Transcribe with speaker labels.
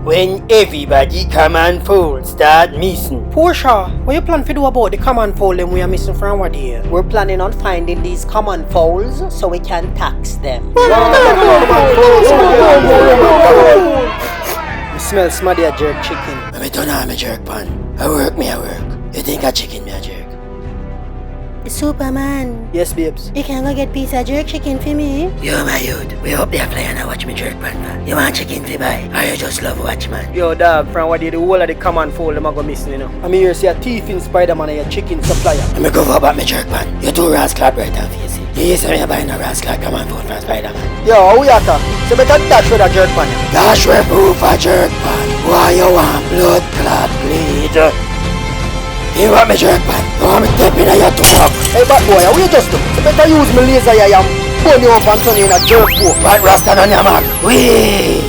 Speaker 1: when everybody come and fowl start missing.
Speaker 2: Portia, what you plan to do about the common fowl them we are missing from what here?
Speaker 3: We're planning on finding these common fowls so we can tax them.
Speaker 2: You smell smaddy a jerk chicken.
Speaker 1: When me turn on my jerk pan, I work. You think a chicken me a jerk?
Speaker 3: Supaman,
Speaker 2: Yes, babes.
Speaker 3: you can go get piece of jerk chicken for me?
Speaker 1: Yo, my youth, we hope they are playing and watch me jerk pan, man. You want chicken to buy, or you just love watch, man?
Speaker 2: Yo, dog, from what here, the whole of the common fowl them a go missing, you know. I'm here see a thief in Spider-Man and a chicken supplier.
Speaker 1: Let me go for about my jerk pan. You two rascal right and face it. You say me buying a rascal come and food from Spider-Man.
Speaker 2: Yo, how we at that? So better dash with a jerk pan.
Speaker 1: Dash with proof a jerk pan. Why you want blood clot bleed? You want me jerk pan? You want me step in your tongue?
Speaker 2: Hey, bad boy, how you just do? So better use my laser here and burn you up and turn you in a jerk pool.
Speaker 1: Right, Rasta on your mark. Wee!